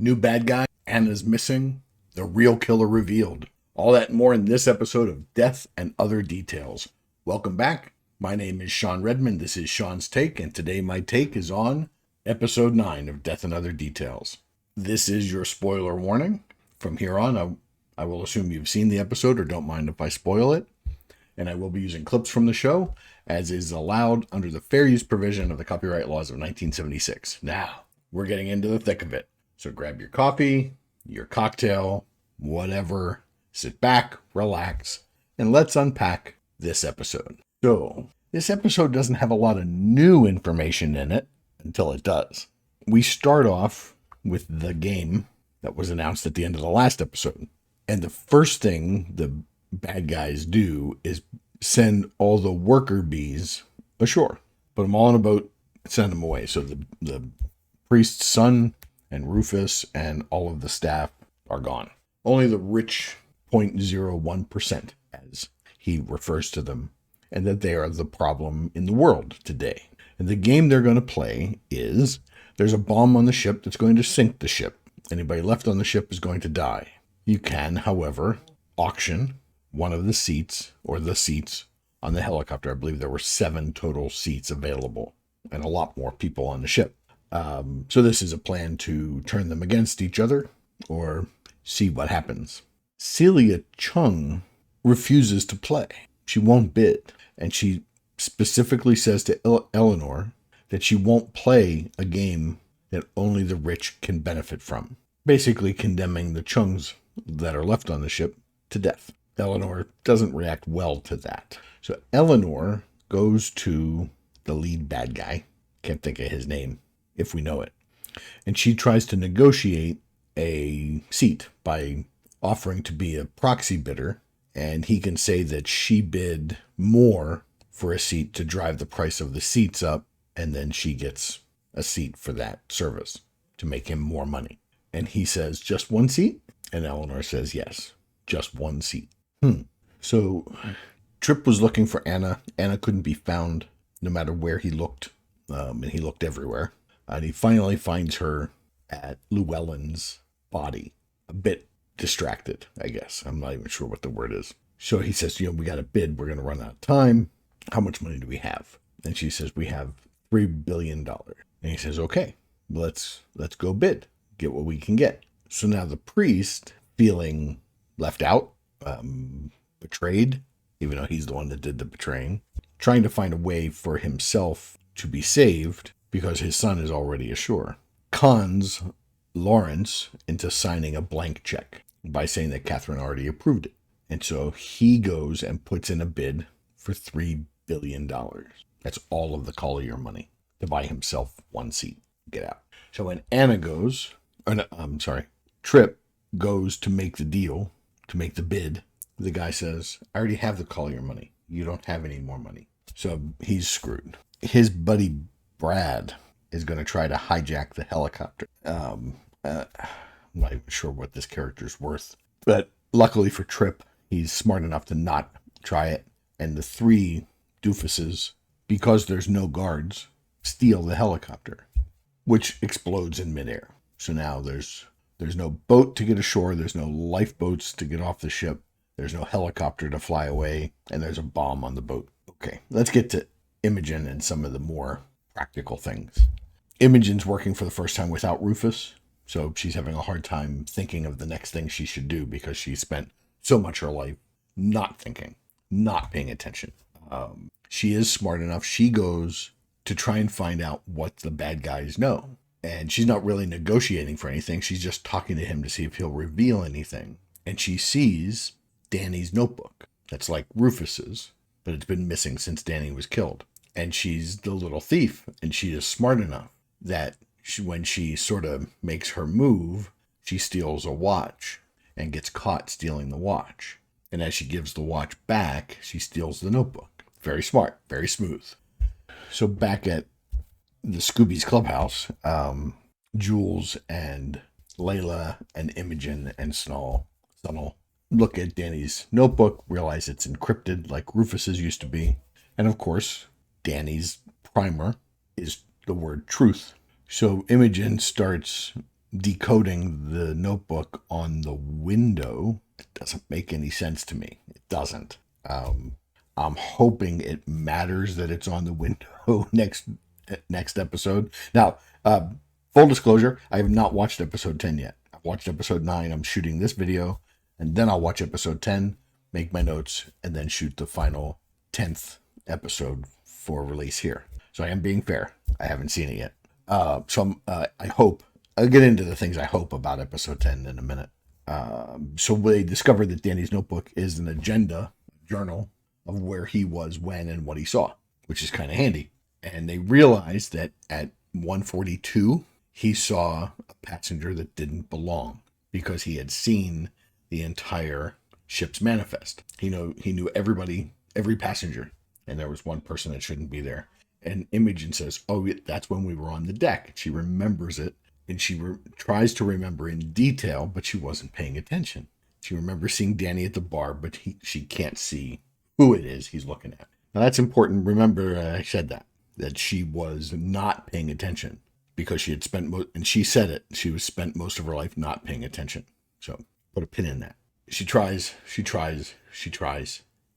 New bad guy, Anna's missing, the real killer revealed. All that and more in this episode of Death and Other Details. Welcome back. My name is Sean Redmond. This is Sean's Take, and today my take is on episode 9 of Death and Other Details. This is your spoiler warning. From here on, I will assume you've seen the episode or don't mind if I spoil it. And I will be using clips from the show, as is allowed under the fair use provision of the copyright laws of 1976. Now, we're getting into the thick of it. So grab your coffee, your cocktail, whatever, sit back, relax, and let's unpack this episode. So, this episode doesn't have a lot of new information in it until it does. We start off with the game that was announced at the end of the last episode. And the first thing the bad guys do is send all the worker bees ashore. Put them all in a boat, send them away. So the priest's son and Rufus and all of the staff are gone. Only the rich 0.01%, as he refers to them, and that they are the problem in the world today. And the game they're going to play is, there's a bomb on the ship that's going to sink the ship. Anybody left on the ship is going to die. You can, however, auction one of the seats, or the seats, on the helicopter. I believe there were 7 total seats available, and a lot more people on the ship. So this is a plan to turn them against each other, or see what happens. Celia Chung refuses to play. She won't bid, and she specifically says to Eleanor that she won't play a game that only the rich can benefit from, basically condemning the Chungs that are left on the ship to death. Eleanor doesn't react well to that. So Eleanor goes to the lead bad guy, can't think of his name if we know it, and she tries to negotiate a seat by offering to be a proxy bidder, and he can say that she bid more for a seat to drive the price of the seats up, and then she gets a seat for that service to make him more money. And he says, just one seat? And Eleanor says, yes, just one seat. So Tripp was looking for Anna. Anna couldn't be found no matter where he looked, and he looked everywhere. And he finally finds her at Llewellyn's body, a bit distracted, I guess. I'm not even sure what the word is. So he says, we got a bid. We're going to run out of time. How much money do we have? And she says, we have $3 billion. And he says, okay, let's go bid, get what we can get. So now the priest, feeling left out, betrayed, even though he's the one that did the betraying, trying to find a way for himself to be saved because his son is already ashore, cons Lawrence into signing a blank check by saying that Catherine already approved it. And so he goes and puts in a bid for $3 billion. That's all of the Collier money to buy himself one seat. Get out. So when Anna goes, Tripp goes to make the deal, to make the bid, the guy says, I already have the Collier money. You don't have any more money. So he's screwed. His buddy Brad is going to try to hijack the helicopter. I'm not even sure what this character's worth. But luckily for Tripp, he's smart enough to not try it. And the 3 doofuses, because there's no guards, steal the helicopter, which explodes in midair. So now there's no boat to get ashore. There's no lifeboats to get off the ship. There's no helicopter to fly away. And there's a bomb on the boat. Okay, let's get to Imogen and some of the more practical things. Imogen's working for the first time without Rufus. So she's having a hard time thinking of the next thing she should do because she spent so much of her life not thinking, not paying attention. She is smart enough. She goes to try and find out what the bad guys know. And she's not really negotiating for anything. She's just talking to him to see if he'll reveal anything. And she sees Danny's notebook. That's like Rufus's, but it's been missing since Danny was killed. And she's the little thief, and she is smart enough that when she sort of makes her move, she steals a watch and gets caught stealing the watch. And as she gives the watch back, she steals the notebook. Very smart, very smooth. So back at the Scooby's clubhouse, Jules and Layla and Imogen and Snell look at Danny's notebook, realize it's encrypted like Rufus's used to be. And of course, Danny's primer is the word truth. So Imogen starts decoding the notebook on the window, it doesn't make any sense to me. It doesn't. I'm hoping it matters that it's on the window next episode. Now, full disclosure, I have not watched episode 10 yet. I've watched episode 9. I'm shooting this video, and then I'll watch episode 10, make my notes, and then shoot the final 10th episode for release here. So I am being fair. I haven't seen it yet. I hope, I'll get into the things I hope about episode 10 in a minute. So they discovered that Danny's notebook is an agenda journal of where he was, when, and what he saw, which is kind of handy. And they realized that at 1:42, he saw a passenger that didn't belong because he had seen the entire ship's manifest. He knew everybody, every passenger, and there was one person that shouldn't be there. And Imogen says, "Oh, that's when we were on the deck." She remembers it, and she tries to remember in detail, but she wasn't paying attention. She remembers seeing Danny at the bar, but she can't see who it is he's looking at. Now that's important. Remember, I said that she was not paying attention because she had spent, and she said it, she was spent most of her life not paying attention. So put a pin in that. She tries.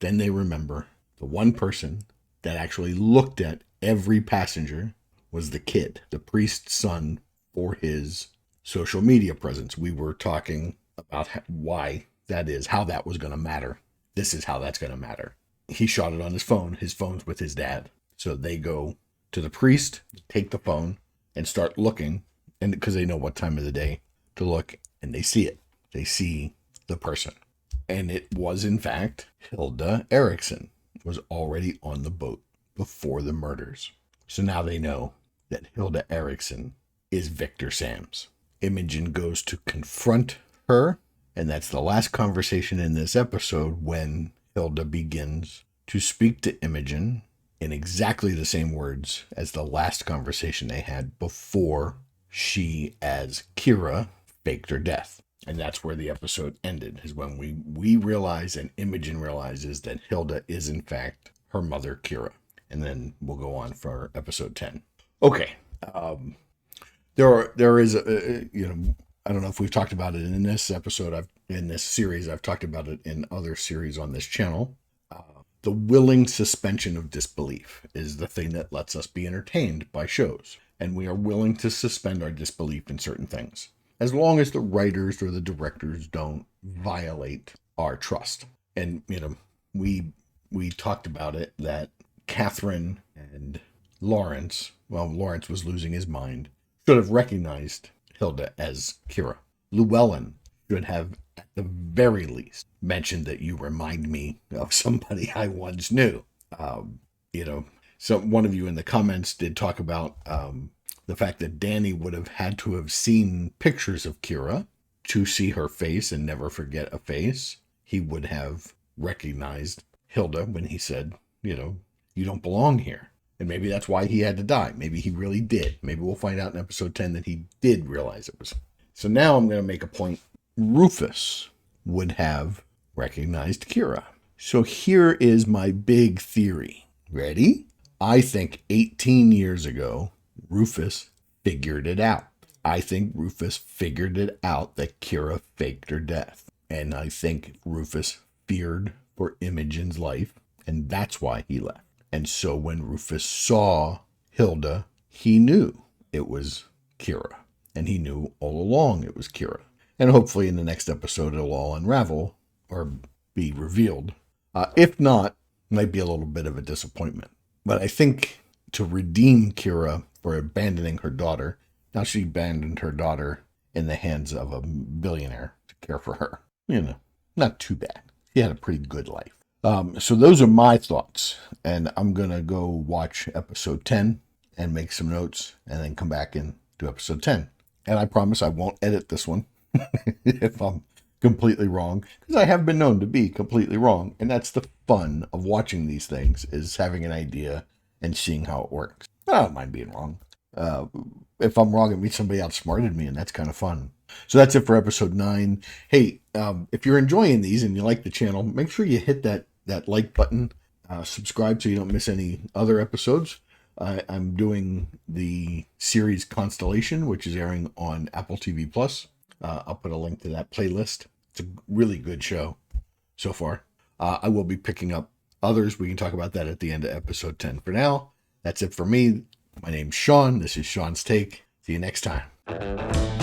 Then they remember the one person that actually looked at every passenger was the kid, the priest's son, for his social media presence. We were talking about why that is, how that was going to matter. This is how that's going to matter. He shot it on his phone. His phone's with his dad. So they go to the priest, take the phone, and start looking, and because they know what time of the day to look, and they see it. They see the person. And it was, in fact, Hilda Erickson was already on the boat before the murders. So now they know that Hilda Erickson is Victor Sams. Imogen goes to confront her, and that's the last conversation in this episode when Hilda begins to speak to Imogen in exactly the same words as the last conversation they had before she, as Kira, faked her death. And that's where the episode ended, is when we realize and Imogen realizes that Hilda is, in fact, her mother, Kira. And then we'll go on for episode 10. Okay. There is, I don't know if we've talked about it in this episode, in this series. I've talked about it in other series on this channel. The willing suspension of disbelief is the thing that lets us be entertained by shows. And we are willing to suspend our disbelief in certain things, as long as the writers or the directors don't violate our trust. And, we talked about it, that Catherine and Lawrence was losing his mind, should have recognized Hilda as Kira. Llewellyn should have, at the very least, mentioned that you remind me of somebody I once knew. So one of you in the comments did talk about the fact that Danny would have had to have seen pictures of Kira to see her face and never forget a face. He would have recognized Hilda when he said, you don't belong here. And maybe that's why he had to die. Maybe he really did. Maybe we'll find out in episode 10 that he did realize it was. So now I'm going to make a point. Rufus would have recognized Kira. So here is my big theory. Ready? I think 18 years ago, Rufus figured it out. I think Rufus figured it out that Kira faked her death. And I think Rufus feared for Imogen's life, and that's why he left. And so when Rufus saw Hilda, he knew it was Kira. And he knew all along it was Kira. And hopefully in the next episode it'll all unravel or be revealed. If not, it might be a little bit of a disappointment. But I think to redeem Kira for abandoning her daughter, now she abandoned her daughter in the hands of a billionaire to care for her. Not too bad. She had a pretty good life. So those are my thoughts, and I'm going to go watch episode 10 and make some notes and then come back and do episode 10. And I promise I won't edit this one if I'm completely wrong, because I have been known to be completely wrong. And that's the fun of watching these things, is having an idea and seeing how it works. I don't mind being wrong. If I'm wrong, it means somebody outsmarted me, and that's kind of fun. So that's it for episode 9. Hey, if you're enjoying these and you like the channel, make sure you hit that like button, subscribe so you don't miss any other episodes. I'm doing the series Constellation, which is airing on Apple TV Plus. I'll put a link to that playlist. It's a really good show so far. I will be picking up others. We can talk about that at the end of episode 10. For now, that's it for me. My name's Sean. This is Sean's Take. See you next time.